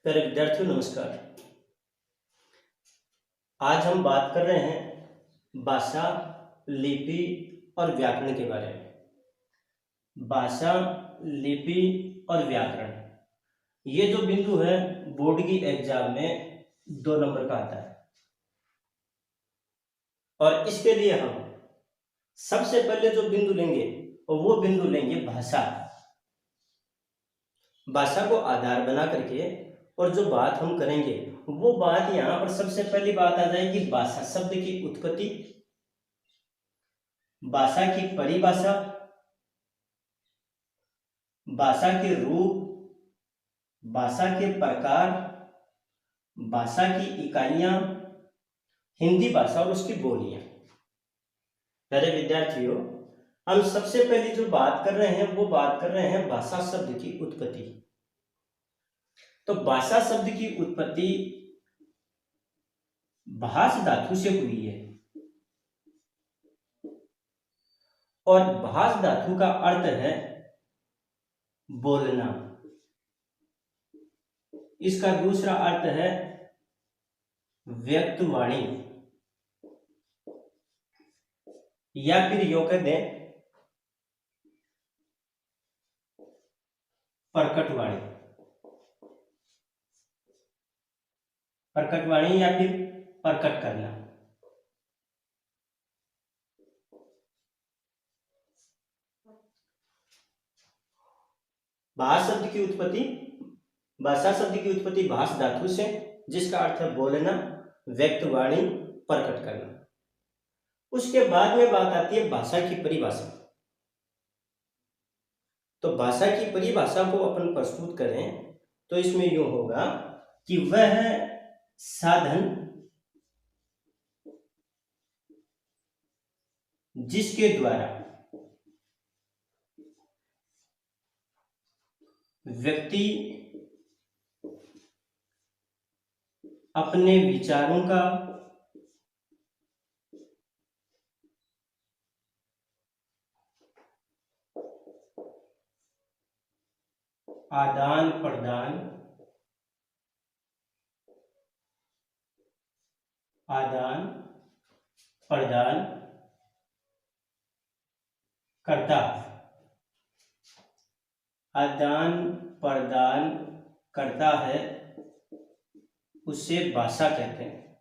प्यारे विद्यार्थियों नमस्कार। आज हम बात कर रहे हैं भाषा, लिपि और व्याकरण के बारे में। भाषा, लिपि और व्याकरण, ये जो बिंदु है बोर्ड की एग्जाम में 2 नंबर का आता है। और इसके लिए हम सबसे पहले जो बिंदु लेंगे वो बिंदु लेंगे भाषा। भाषा को आधार बना करके और जो बात हम करेंगे वो बात यहाँ पर सबसे पहली बात आ जाएगी भाषा शब्द की उत्पत्ति, भाषा की परिभाषा, भाषा के रूप, भाषा के प्रकार, भाषा की इकाइयां, हिंदी भाषा और उसकी बोलियां। प्यारे विद्यार्थियों, हम सबसे पहले जो बात कर रहे हैं वो बात कर रहे हैं भाषा शब्द की उत्पत्ति। तो भाषा शब्द की उत्पत्ति भाष धातु से हुई है और भाष धातु का अर्थ है बोलना। इसका दूसरा अर्थ है व्यक्तवाणी, या फिर यो कह दें प्रकटवाणी। प्रकटवाणी या फिर प्रकट करना। भाष शब्द की उत्पत्ति, भाषा शब्द की उत्पत्ति भाष धातु से, जिसका अर्थ है बोलना, व्यक्तवाणी, प्रकट करना। उसके बाद में बात आती है भाषा की परिभाषा। तो भाषा की परिभाषा को अपन प्रस्तुत करें तो इसमें यूं होगा कि वह साधन जिसके द्वारा व्यक्ति अपने विचारों का आदान प्रदान करता, आदान प्रदान करता है, उसे भाषा कहते हैं।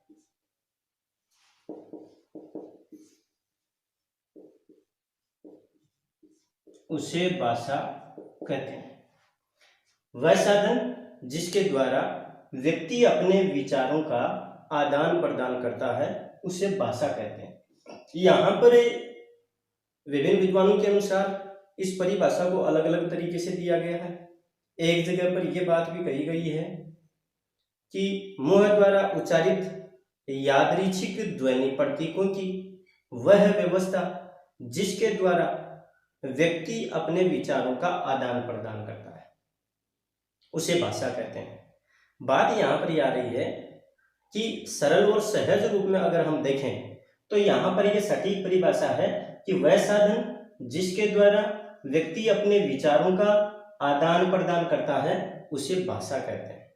उसे भाषा कहते हैं। वह साधन जिसके द्वारा व्यक्ति अपने विचारों का आदान प्रदान करता है उसे भाषा कहते हैं। यहाँ पर विभिन्न विद्वानों के अनुसार इस परिभाषा को अलग अलग तरीके से दिया गया है। एक जगह पर यह बात भी कही गई है कि मुंह द्वारा उच्चारित यादृच्छिक ध्वनि प्रतीकों की वह व्यवस्था जिसके द्वारा व्यक्ति अपने विचारों का आदान प्रदान करता है उसे भाषा कहते हैं। बात यहाँ पर यह आ रही है कि सरल और सहज रूप में अगर हम देखें तो यहाँ पर यह सटीक परिभाषा है कि वह साधन जिसके द्वारा व्यक्ति अपने विचारों का आदान प्रदान करता है उसे भाषा कहते हैं।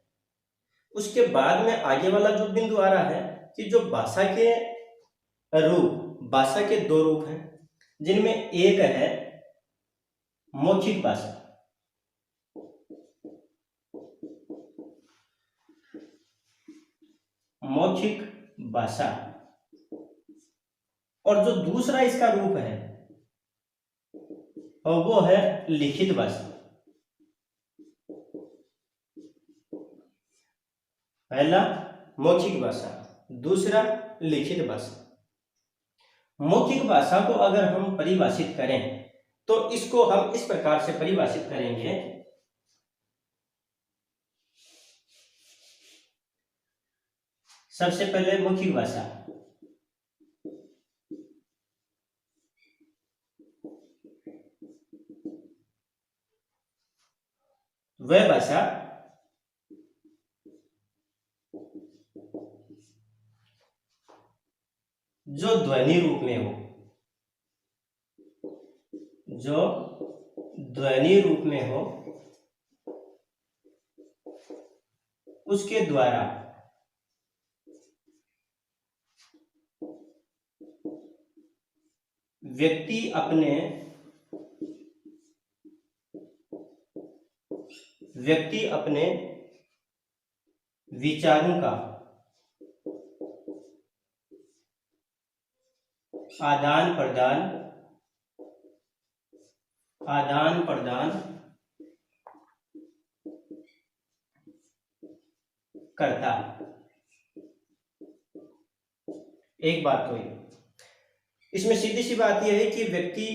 उसके बाद में आगे वाला जो बिंदु आ रहा है कि जो भाषा के रूप, भाषा के 2 रूप हैं, जिनमें एक है मौखिक भाषा। मौखिक भाषा और जो दूसरा इसका रूप है और वो है लिखित भाषा। पहला मौखिक भाषा, दूसरा लिखित भाषा। मौखिक भाषा को अगर हम परिभाषित करें तो इसको हम इस प्रकार से परिभाषित करेंगे। सबसे पहले मौखिक भाषा, वह भाषा जो ध्वनि रूप में हो, जो ध्वनि रूप में हो उसके द्वारा व्यक्ति अपने विचारों का आदान प्रदान करता है। एक बात तो ये, इसमें सीधी सी बात यह है कि व्यक्ति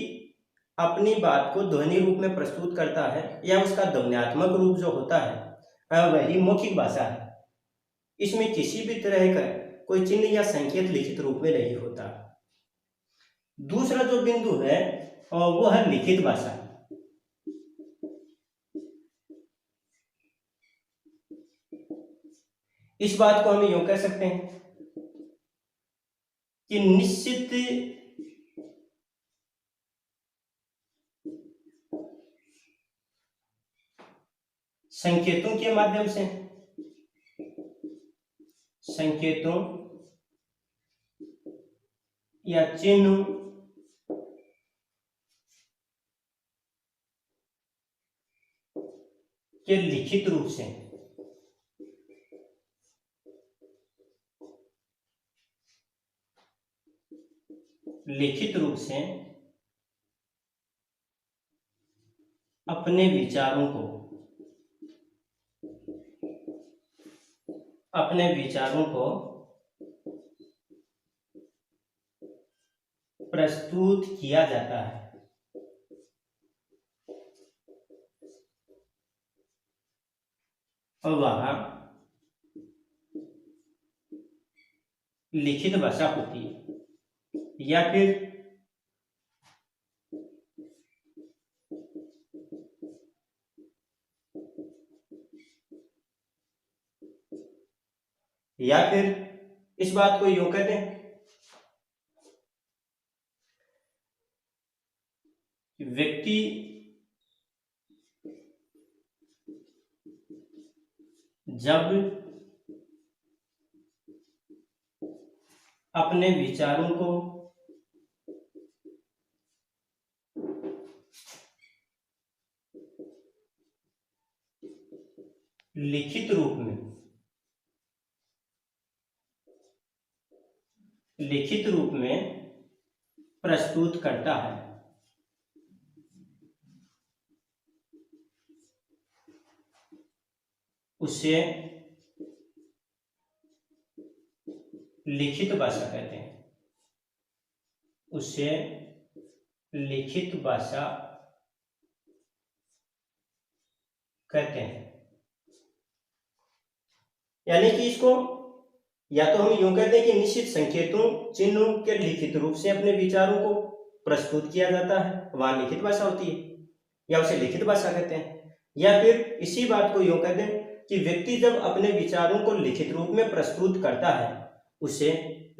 अपनी बात को ध्वनि रूप में प्रस्तुत करता है, या उसका ध्वन्यात्मक रूप जो होता है वही मौखिक भाषा है। इसमें किसी भी तरह का कोई चिन्ह या संकेत लिखित रूप में नहीं होता। दूसरा जो बिंदु है वो है लिखित भाषा। इस बात को हम यूं कह सकते हैं कि निश्चित संकेतों के माध्यम से, संकेतों या चिन्ह के लिखित रूप से अपने विचारों को प्रस्तुत किया जाता है। और वह लिखित भाषा होती है, या फिर इस बात को यूं कहते हैं कि व्यक्ति जब अपने विचारों को लिखित रूप में प्रस्तुत करता है, उसे लिखित भाषा कहते हैं। उसे लिखित भाषा कहते हैं। यानी कि इसको या तो हम यूं कहते हैं कि निश्चित संकेतों चिन्हों के लिखित रूप से अपने विचारों को प्रस्तुत किया जाता है, वहां लिखित भाषा होती है, या उसे लिखित भाषा कहते हैं। या फिर इसी बात को यूं कहते हैं कि व्यक्ति जब अपने विचारों को लिखित रूप में प्रस्तुत करता है उसे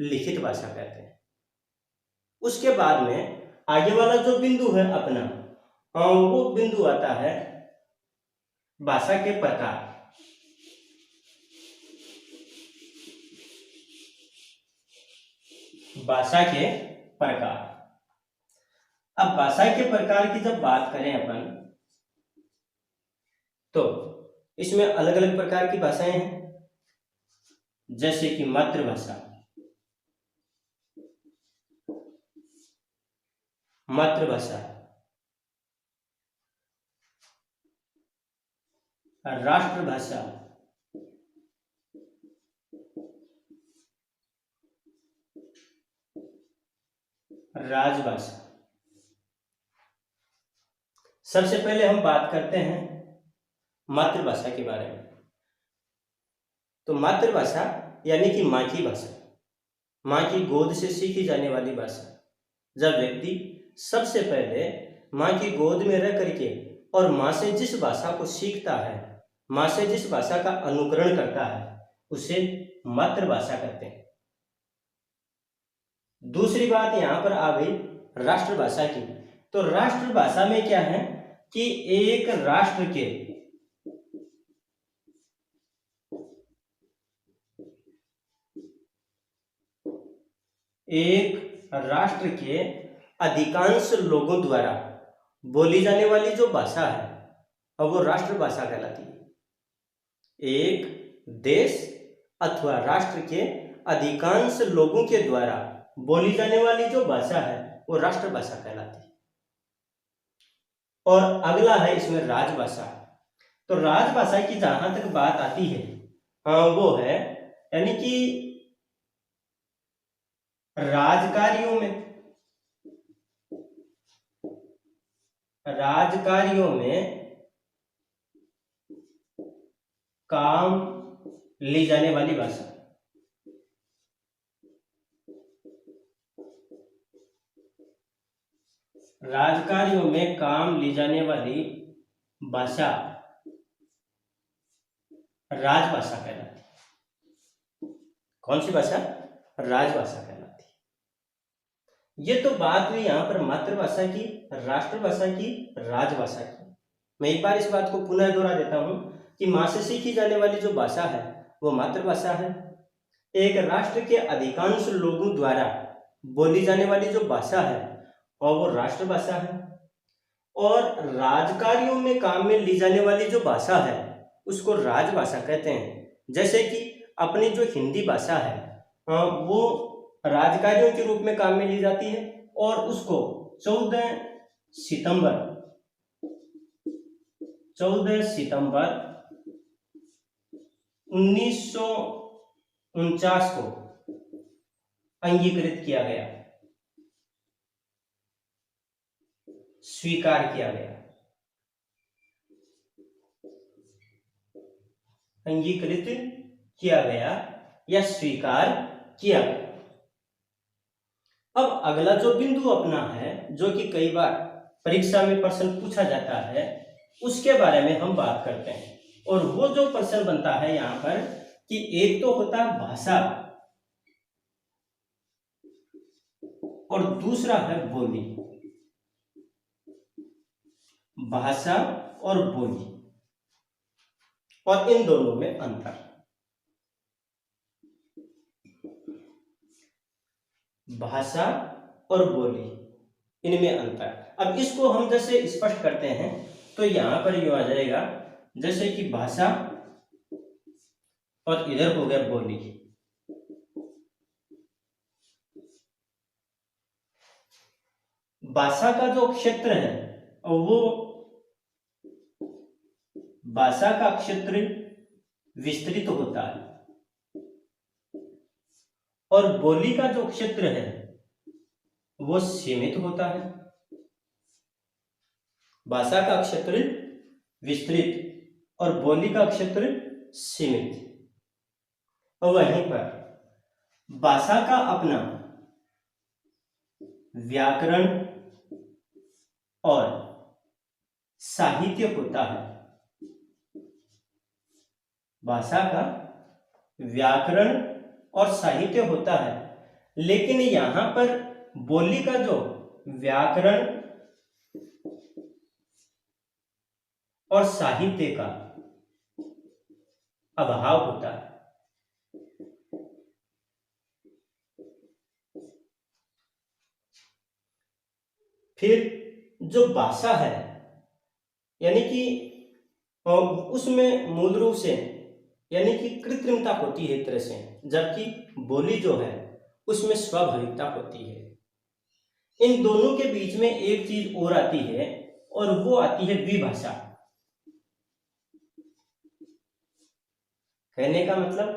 लिखित भाषा कहते हैं। उसके बाद में आगे वाला जो बिंदु है अपना, वो बिंदु आता है भाषा के प्रकार। भाषा के प्रकार। अब भाषा के प्रकार की जब बात करें अपन, तो इसमें अलग अलग प्रकार की भाषाएं हैं, जैसे कि मातृभाषा, राष्ट्रभाषा, राजभाषा। सबसे पहले हम बात करते हैं मातृभाषा के बारे में। तो मातृभाषा यानी कि माँ की भाषा, माँ की गोद से सीखी जाने वाली भाषा। जब व्यक्ति सबसे पहले माँ की गोद में रह करके और माँ से जिस भाषा को सीखता है, माँ से जिस भाषा का अनुकरण करता है, उसे मातृभाषा कहते हैं। दूसरी बात यहाँ पर आ गई राष्ट्रभाषा की। तो राष्ट्रभाषा में क्या है कि एक राष्ट्र के एक राष्ट्र के अधिकांश लोगों द्वारा बोली जाने वाली जो भाषा है अब वो राष्ट्रभाषा कहलाती है। एक देश अथवा राष्ट्र के अधिकांश लोगों के द्वारा बोली जाने वाली जो भाषा है वो राष्ट्रभाषा कहलाती है। और अगला है इसमें राजभाषा। तो राजभाषा की जहां तक बात आती है वो है यानी कि राजकार्यों में काम ली जाने वाली भाषा। राजकार्यों में काम ली जाने वाली भाषा राजभाषा कहलाती है। कौन सी भाषा? राजभाषा कहलाती है। ये तो बात हुई यहाँ पर मातृभाषा की, राष्ट्रभाषा की, राजभाषा की। मैं एक बार इस बात को पुनः दोहरा देता हूँ कि माँ से सीखी जाने वाली जो भाषा है वो मातृभाषा है। एक राष्ट्र के अधिकांश लोगों द्वारा बोली जाने वाली जो भाषा है और वो राष्ट्रभाषा है। और राजकार्यों में काम में ली जाने वाली जो भाषा है उसको राजभाषा कहते हैं। जैसे कि अपनी जो हिंदी भाषा है वो राजकार्यों के रूप में काम में ली जाती है और उसको 14 सितंबर 1949 को अंगीकृत किया गया, स्वीकार किया गया। अंगीकृत किया गया या स्वीकार किया गया। अब अगला जो बिंदु अपना है जो कि कई बार परीक्षा में प्रश्न पूछा जाता है उसके बारे में हम बात करते हैं। और वो जो प्रश्न बनता है यहाँ पर कि एक तो होता है भाषा और दूसरा है बोली। भाषा और बोली और इन दोनों में अंतर। भाषा और बोली इनमें अंतर। अब इसको हम जैसे स्पष्ट करते हैं तो यहां पर यूं आ जाएगा जैसे कि भाषा और इधर हो गया बोली। भाषा का जो क्षेत्र है वो भाषा का क्षेत्र विस्तृत होता है और बोली का जो क्षेत्र है वो सीमित होता है। भाषा का क्षेत्र विस्तृत और बोली का क्षेत्र सीमित। और वहीं पर भाषा का अपना व्याकरण और साहित्य होता है। भाषा का व्याकरण और साहित्य होता है, लेकिन यहां पर बोली का जो व्याकरण और साहित्य का अभाव होता है। फिर जो भाषा है यानी कि उसमें मूल रूप से यानी कि कृत्रिमता होती है एक तरह से, जबकि बोली जो है उसमें स्वाभाविकता होती है। इन दोनों के बीच में एक चीज और आती है और वो आती है विभाषा। कहने का मतलब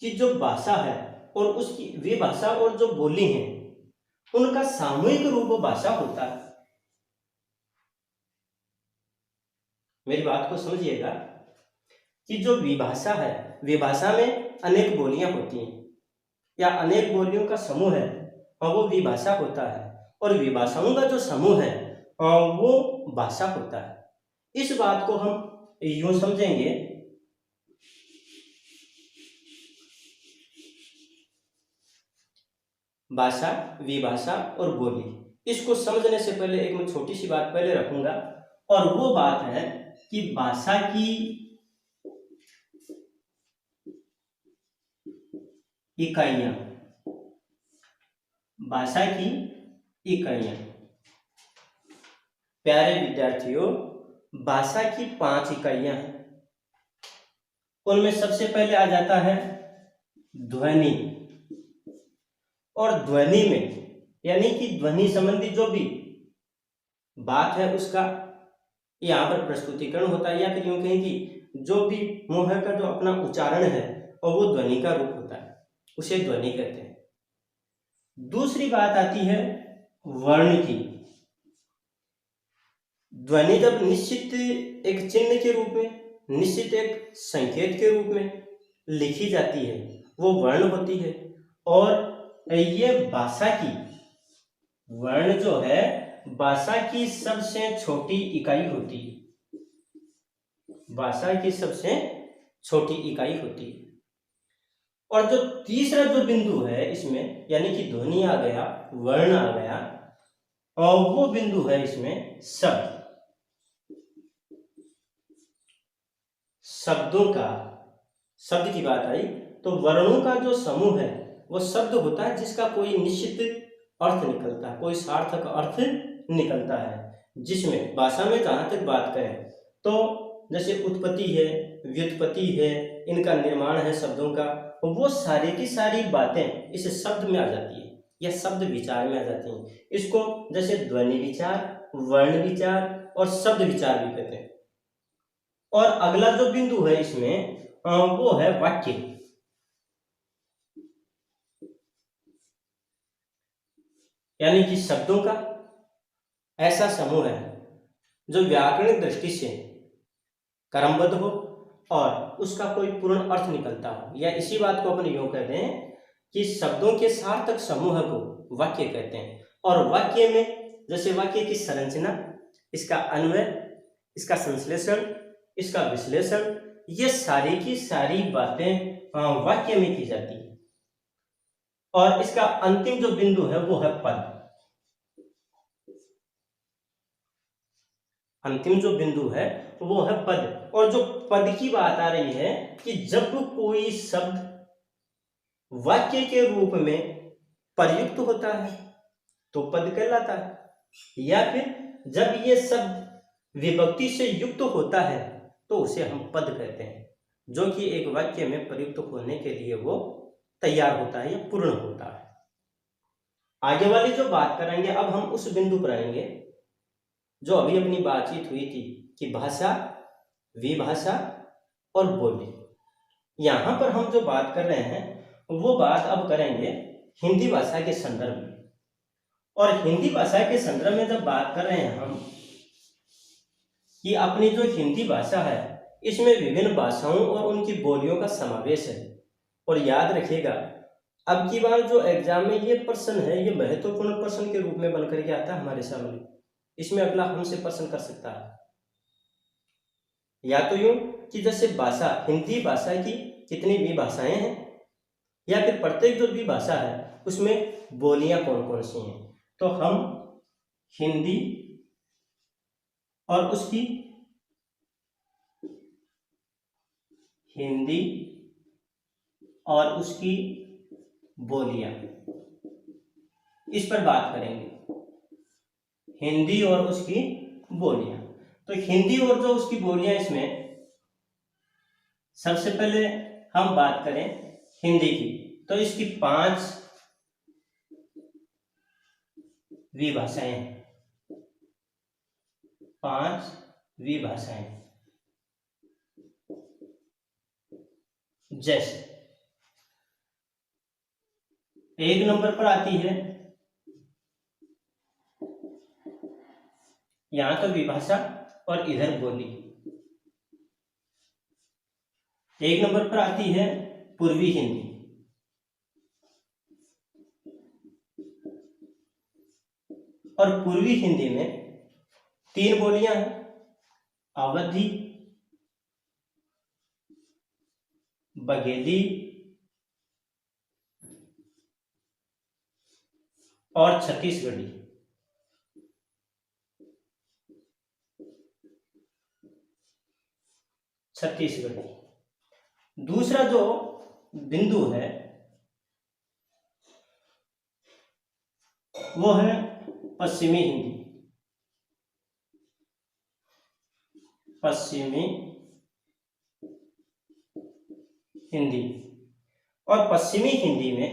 कि जो भाषा है और उसकी विभाषा और जो बोली है उनका सामूहिक रूप भाषा होता है। मेरी बात को समझिएगा कि जो विभाषा है, विभाषा में अनेक बोलियां होती हैं या अनेक बोलियों का समूह है और वो विभाषा होता है, और विभाषाओं का जो समूह है वो भाषा होता है। इस बात को हम यूं समझेंगे भाषा, विभाषा और बोली। इसको समझने से पहले एक मैं छोटी सी बात पहले रखूंगा और वो बात है कि भाषा की इकाइयां भाषा की इकाइयां। प्यारे विद्यार्थियों, भाषा की 5 इकाइयां हैं। उनमें सबसे पहले आ जाता है ध्वनि। और ध्वनि में यानी कि ध्वनि संबंधी जो भी बात है उसका यहाँ पर प्रस्तुतिकरण होता है, या फिर यूं कहें कि जो भी मुंह का जो अपना उच्चारण है और वो ध्वनि का रूप होता है, उसे ध्वनि कहते हैं। दूसरी बात आती है वर्ण की। ध्वनि जब निश्चित एक चिन्ह के रूप में, निश्चित एक संकेत के रूप में लिखी जाती है, वो वर्ण होती है। और ये भाषा की, वर्ण जो है भाषा की सबसे छोटी इकाई होती है। भाषा की सबसे छोटी इकाई होती है। और जो तीसरा जो बिंदु है इसमें, यानी कि ध्वनि आ गया, वर्ण आ गया, और वो बिंदु है इसमें शब्द। शब्दों का, शब्द की बात आई तो वर्णों का जो समूह है वो शब्द होता है, जिसका कोई निश्चित अर्थ निकलता है, कोई सार्थक अर्थ निकलता है। जिसमें भाषा में जहां तक बात करें तो जैसे उत्पत्ति है, व्युत्पत्ति है, इनका निर्माण है शब्दों का, वो सारी की सारी बातें इस शब्द में आ जाती है या शब्द विचार में आ जाती हैं। इसको जैसे ध्वनि विचार, वर्ण विचार और शब्द विचार भी कहते हैं। और अगला जो बिंदु है इसमें वो है वाक्य। यानी कि शब्दों का ऐसा समूह है जो व्याकरणिक दृष्टि से क्रमबद्ध हो और उसका कोई पूर्ण अर्थ निकलता हो, या इसी बात को अपन यूं कहते हैं कि शब्दों के सार्थक समूह को वाक्य कहते हैं। और वाक्य में जैसे वाक्य की संरचना, इसका अन्वय, इसका संश्लेषण, इसका विश्लेषण, ये सारी की सारी बातें वाक्य में की जाती है। और इसका अंतिम जो बिंदु है वो है पद। अंतिम जो बिंदु है वो है पद। और जो पद की बात आ रही है कि जब कोई शब्द वाक्य के रूप में प्रयुक्त होता है तो पद कहलाता है, या फिर जब ये शब्द विभक्ति से युक्त होता है तो उसे हम पद कहते हैं, जो कि एक वाक्य में प्रयुक्त होने के लिए वो तैयार होता है या पूर्ण होता है। आगे वाली जो बात करेंगे अब हम उस बिंदु पर आएंगे जो अभी अपनी बातचीत हुई थी कि भाषा, विभाषा और बोली। यहां पर हम जो बात कर रहे हैं वो बात अब करेंगे हिंदी भाषा के संदर्भ में। और हिंदी भाषा के संदर्भ में जब बात कर रहे हैं हम कि अपनी जो हिंदी भाषा है इसमें विभिन्न भाषाओं और उनकी बोलियों का समावेश है। और याद रखिएगा, अब की बार जो एग्जाम में ये प्रश्न है ये महत्वपूर्ण प्रश्न के रूप में बनकर के आता है हमारे सामने। इसमें अगला हमसे प्रश्न कर सकता है, या तो यूं कि जैसे भाषा, हिंदी भाषा की कितनी भी भाषाएं हैं, या फिर प्रत्येक जो भी भाषा है उसमें बोलियां कौन कौन सी हैं। तो हम हिंदी और उसकी बोलियां, इस पर बात करेंगे। हिंदी और उसकी बोलियां। तो हिंदी और जो उसकी बोलियां, इसमें सबसे पहले हम बात करें हिंदी की तो इसकी 5 विभाषाएं हैं। 5 विभाषाएं। जैसे 1 नंबर पर आती है, यहां तो विभाषा और इधर बोली। 1 नंबर पर आती है पूर्वी हिंदी। और पूर्वी हिंदी में 3 बोलियां हैं, अवधी, बघेली और छत्तीसगढ़ी। दूसरा जो बिंदु है वो है पश्चिमी हिंदी। पश्चिमी हिंदी। और पश्चिमी हिंदी में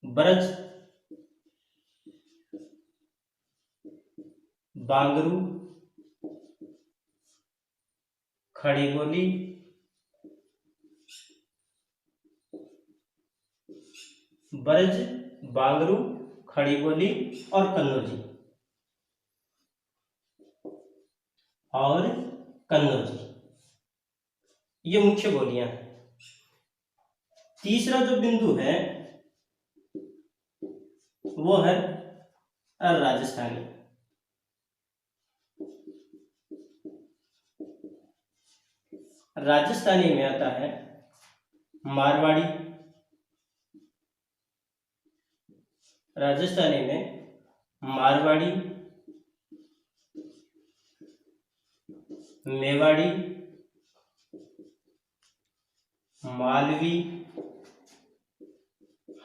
ब्रज, बांगरू, खड़ी बोली, ब्रज, बांगरू, खड़ी बोली और कन्नौजी ये मुख्य बोलियां हैं। तीसरा जो बिंदु है वो है राजस्थानी। राजस्थानी में आता है मारवाड़ी। राजस्थानी में मारवाड़ी, मेवाड़ी, मालवी,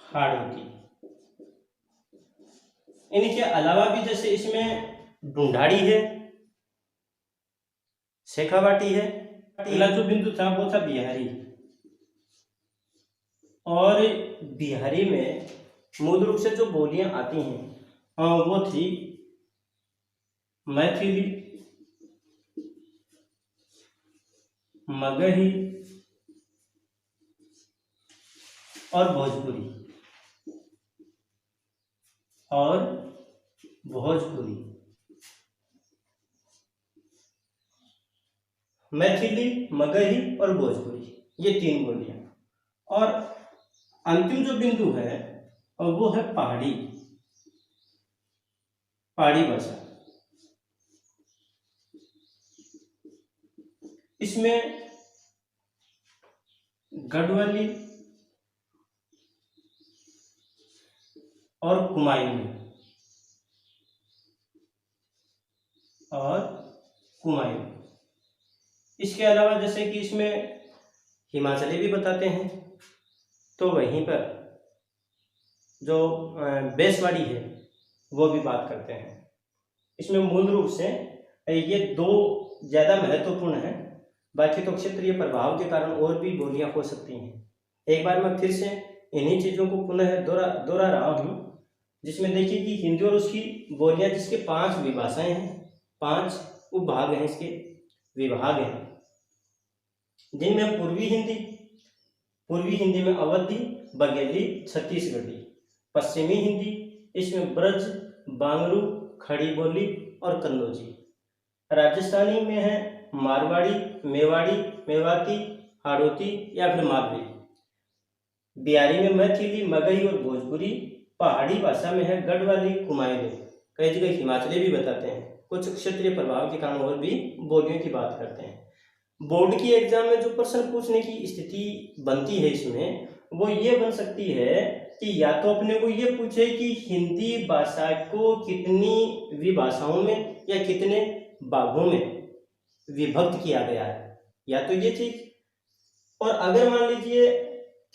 हाड़ौती। इनके अलावा भी जैसे इसमें ढूंढाड़ी है, शेखावाटी है। अगला जो बिंदु था वो था बिहारी। और बिहारी में मूल रूप से जो बोलियां आती हैं वो थी मैथिली, मगही और भोजपुरी। मैथिली, मगही और भोजपुरी, ये 3 बोलियां। और अंतिम जो बिंदु है वो है पहाड़ी भाषा। इसमें गढ़वाली और कुमायूनी इसके अलावा जैसे कि इसमें हिमाचली भी बताते हैं, तो वहीं पर जो बेसवाड़ी है वो भी बात करते हैं। इसमें मूल रूप से ये 2 ज़्यादा महत्वपूर्ण है, बाकी तो क्षेत्रीय प्रभाव के कारण और भी बोलियां हो सकती हैं। एक बार मैं फिर से इन्हीं चीज़ों को पुनः दोहरा रहा हूँ, जिसमें देखिए कि हिंदी और उसकी बोलियां, जिसके 5 विभाषाएं हैं, 5 उपभाग हैं, इसके विभाग हैं, जिनमें पूर्वी हिंदी में अवधी, बघेली, छत्तीसगढ़ी। पश्चिमी हिंदी, इसमें ब्रज, बांगरू, खड़ी बोली और कन्नौजी। राजस्थानी में है मारवाड़ी, मेवाड़ी, मेवाती, हाड़ौती या फिर मालवी। बिहारी में मैथिली, मगही और भोजपुरी। पहाड़ी भाषा में है गढ़वाली, कुमायूनी। कई जगह हिमाचली भी बताते हैं। कुछ क्षेत्रीय प्रभाव के कारण और भी बोलियों की बात करते हैं। बोर्ड की एग्जाम में जो प्रश्न पूछने की स्थिति बनती है इसमें, वो ये बन सकती है कि या तो अपने को ये पूछे कि हिंदी भाषा को कितनी विभाषाओं में या कितने भागों में विभक्त किया गया है, या तो ये चीज। और अगर मान लीजिए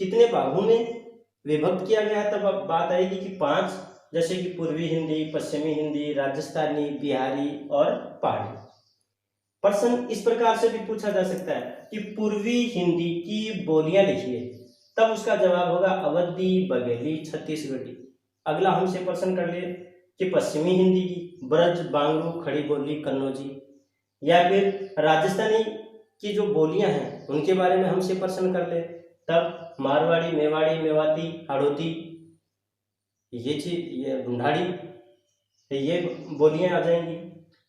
कितने भागों में विभक्त किया गया है, तब बात आएगी कि 5, जैसे कि पूर्वी हिंदी, पश्चिमी हिंदी, राजस्थानी, बिहारी और पहाड़ी। प्रश्न इस प्रकार से भी पूछा जा सकता है कि पूर्वी हिंदी की बोलियां लिखिए, तब उसका जवाब होगा अवधी, बघेली, छत्तीसगढ़ी। अगला हमसे प्रश्न कर ले कि पश्चिमी हिंदी की ब्रज, बांगरू, खड़ी बोली, कन्नौजी, या फिर राजस्थानी की जो बोलियां हैं उनके बारे में हमसे प्रश्न कर ले, तब मारवाड़ी, मेवाड़ी, मेवाती, हाड़ौती, ये ढूंढाड़ी, ये बोलियां आ जाएंगी।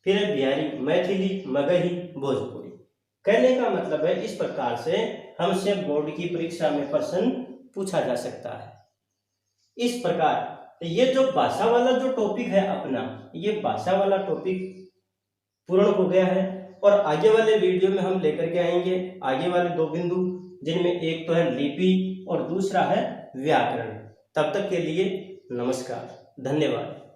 फिर बिहारी, मैथिली, मगही, भोजपुरी। कहने का मतलब है इस प्रकार से हमसे बोर्ड की परीक्षा में प्रश्न पूछा जा सकता है। इस प्रकार ये जो भाषा वाला जो टॉपिक है अपना, ये भाषा वाला टॉपिक पूर्ण हो गया है। और आगे वाले वीडियो में हम लेकर के आएंगे आगे वाले 2 बिंदु, जिनमें एक तो है लिपि और दूसरा है व्याकरण। तब तक के लिए नमस्कार, धन्यवाद।